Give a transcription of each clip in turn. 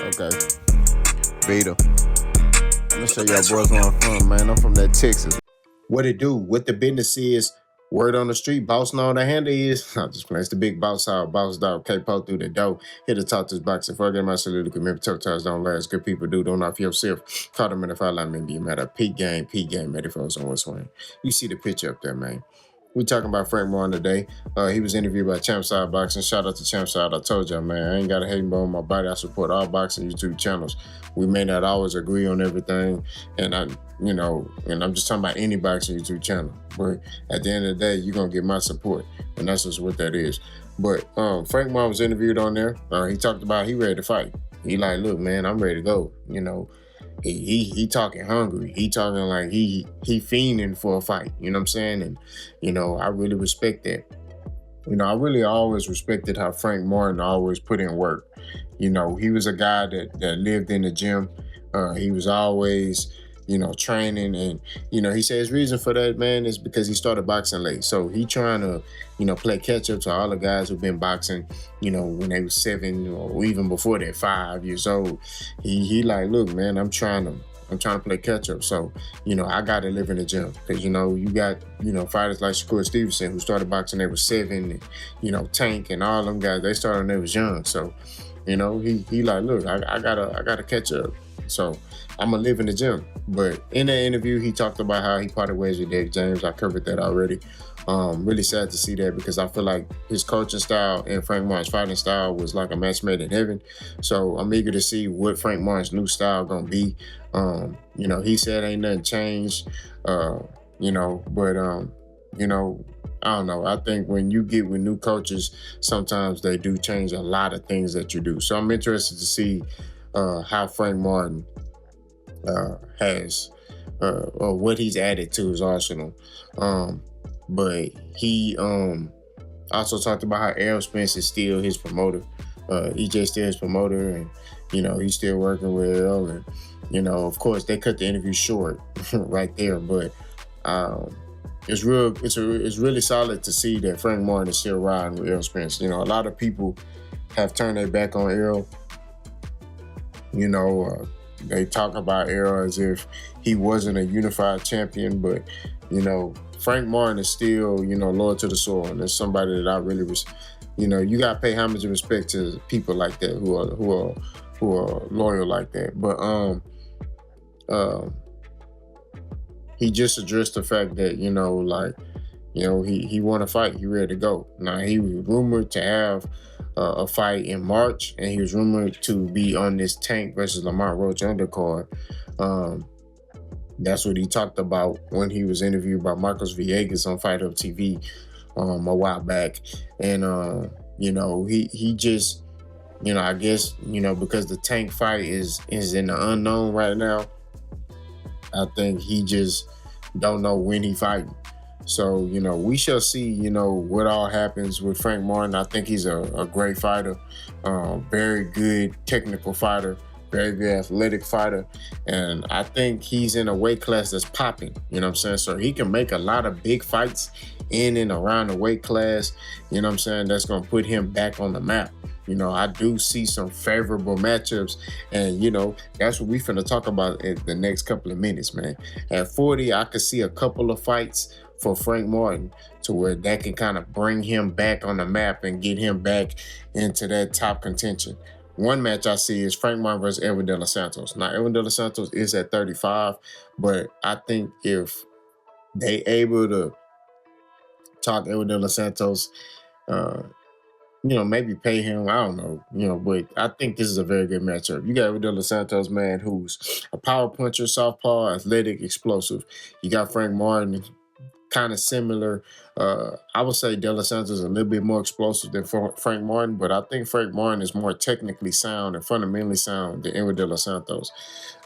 Okay. Vita. I'm gonna show y'all boys where I'm from, man. I'm from that Texas. What it do? What the business is? Word on the street, boss know the handle is. I'm just playing. It's the big boss out, boss dog, K-Po through the door. Here to talk this boxing. Before I get my salute, remember, tough times don't last. Good people do. Don't off yourself. Caught them in the fight line, man. Be a matter. Peak game, ready for us on what's swing. You see the picture up there, man. We talking about Frank Warren today. He was interviewed by Champside Boxing. Shout out to Champside. I told y'all, man, I ain't got a hating bone in my body. I support all boxing YouTube channels. We may not always agree on everything, and I'm just talking about any boxing YouTube channel. But at the end of the day, you're gonna get my support, and that's just what that is. But Frank Warren was interviewed on there. He talked about he ready to fight. He like, look, man, I'm ready to go. He talking hungry. He talking like he fiending for a fight. You know what I'm saying? And I really respect that. I really always respected how Frank Martin always put in work. He was a guy that lived in the gym. He was always training, and he said his reason for that, man, is because he started boxing late. So he trying to play catch up to all the guys who've been boxing when they was 7 or even before they're 5 years old. He like, look, man, I'm trying to play catch up. So I got to live in the gym, because you got fighters like Shakur Stevenson who started boxing when they was 7, and Tank and all them guys, they started when they was young. So he like, look, I gotta catch up. So I'm gonna live in the gym. But in that interview, he talked about how he parted ways with Dave James. I covered that already. Really sad to see that, because I feel like his coaching style and Frank Martin's fighting style was like a match made in heaven. So I'm eager to see what Frank Martin's new style gonna be. He said ain't nothing changed. But I don't know. I think when you get with new coaches, sometimes they do change a lot of things that you do. So I'm interested to see how Frank Martin has or what he's added to his arsenal. But he also talked about how Errol Spence is still his promoter. EJ still his promoter, and he's still working with Errol. And of course, they cut the interview short right there. But it's really solid to see that Frank Martin is still riding with Errol Spence. A lot of people have turned their back on Errol. They talk about Errol as if he wasn't a unified champion, but Frank Martin is still loyal to the soil, and it's somebody that I really was. You gotta pay homage and respect to people like that who are loyal like that. But he just addressed the fact that he want to fight. He ready to go. Now, he was rumored to have a fight in March, and he was rumored to be on this Tank versus Lamont Roach undercard. That's what he talked about when he was interviewed by Marcos Villegas on Fight Hub TV a while back. And he just I guess because the Tank fight is in the unknown right now, I think he just don't know when he fighting. So, we shall see, what all happens with Frank Martin. I think he's a great fighter, very good technical fighter, very good athletic fighter. And I think he's in a weight class that's popping, So he can make a lot of big fights in and around the weight class, That's going to put him back on the map. I do see some favorable matchups, and that's what we finna talk about in the next couple of minutes, man. At 40, I could see a couple of fights for Frank Martin to where that can kind of bring him back on the map and get him back into that top contention. One match I see is Frank Martin versus Edwin De Los Santos. Now, Edwin De Los Santos is at 35, but I think if they able to talk Edwin De Los Santos, maybe pay him, I don't know, but I think this is a very good matchup. You got De Los Santos, man, who's a power puncher, southpaw, athletic, explosive. You got Frank Martin, kind of similar. I would say De Los Santos is a little bit more explosive than Frank Martin, but I think Frank Martin is more technically sound and fundamentally sound than Edwin De Los Santos.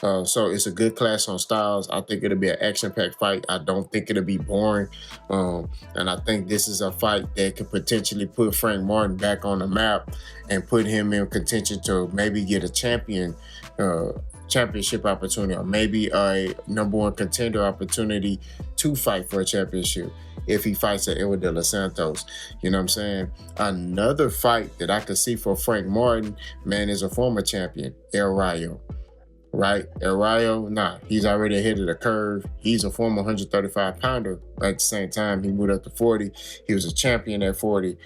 So it's a good clash on styles. I think it'll be an action-packed fight. I don't think it'll be boring. And I think this is a fight that could potentially put Frank Martin back on the map and put him in contention to maybe get a champion championship opportunity, or maybe a number one contender opportunity to fight for a championship if he fights at Edward De Los Santos. You know what I'm saying? Another fight that I could see for Frank Martin, man, is a former champion, El Rayo. Right? El Rayo, nah, he's already ahead of the curve. He's a former 135 pounder. At the same time, he moved up to 40. He was a champion at 40.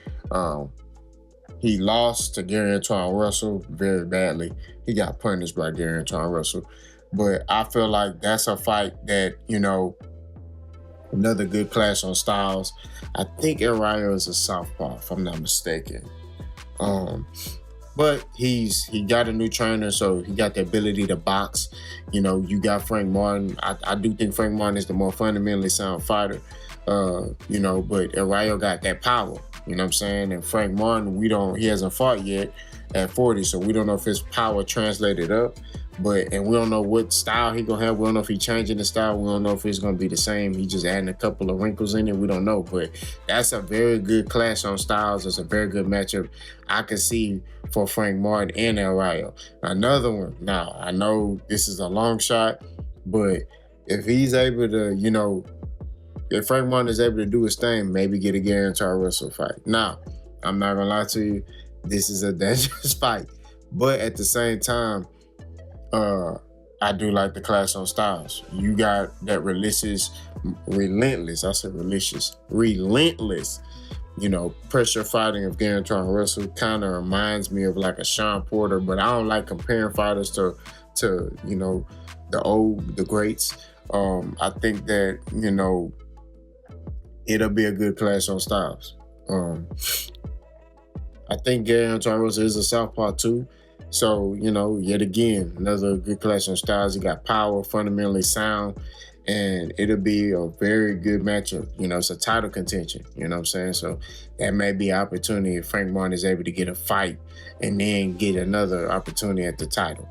He lost to Gary Antoine Russell very badly. He got punished by Gary Antoine Russell. But I feel like that's a fight that, another good clash on styles. I think El Rayo is a southpaw, if I'm not mistaken. But he got a new trainer, so he got the ability to box. You got Frank Martin. I do think Frank Martin is the more fundamentally sound fighter. But El Rayo got that power. You know what I'm saying? And Frank Martin, he hasn't fought yet at 40, so we don't know if his power translated up. And we don't know what style he gonna have. We don't know if he's changing the style. We don't know if it's gonna be the same. He just adding a couple of wrinkles in it. We don't know. But that's a very good clash on styles. It's a very good matchup I can see for Frank Martin and El Rayo. Another one. Now, I know this is a long shot, but if he's able to, if Frank Martin is able to do his thing, maybe get a Gary Antoine Russell fight. Now, I'm not gonna lie to you, this is a dangerous fight. But at the same time, I do like the clash on styles. You got that relentless, pressure fighting of Gary Antoine Russell. Kind of reminds me of like a Sean Porter, but I don't like comparing fighters to the greats. I think that, it'll be a good clash on styles. I think Gary Antoine Russell is a southpaw too. So, yet again, another good clash on styles. He got power, fundamentally sound, and it'll be a very good matchup. It's a title contention, you know what I'm saying? So that may be an opportunity if Frank Martin is able to get a fight and then get another opportunity at the title.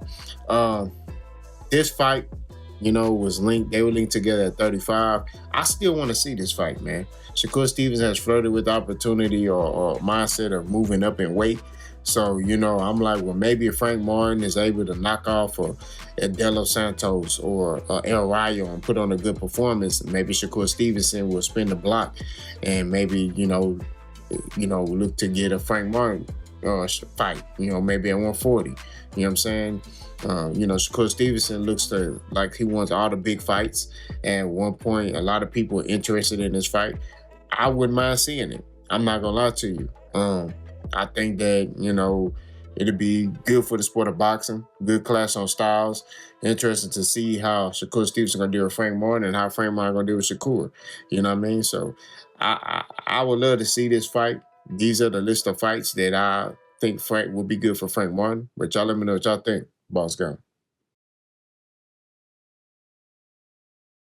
This fight, was linked. They were linked together at 35. I still want to see this fight, man. Shakur Stevens has flirted with the opportunity or mindset of moving up in weight. So, I'm like, well, maybe if Frank Martin is able to knock off a De Los Santos or El Rayo and put on a good performance, maybe Shakur Stevenson will spin the block and maybe, look to get a Frank Martin fight, maybe at 140. You know what I'm saying? Shakur Stevenson looks like he wants all the big fights. And at one point, a lot of people were interested in this fight. I wouldn't mind seeing it. I'm not going to lie to you. I think that, it'll be good for the sport of boxing. Good clash on styles. Interesting to see how Shakur Stevenson going to deal with Frank Martin and how Frank Martin going to deal with Shakur. You know what I mean? So I would love to see this fight. These are the list of fights that I think Frank will be good for Frank Martin. But y'all let me know what y'all think. Boss Gun.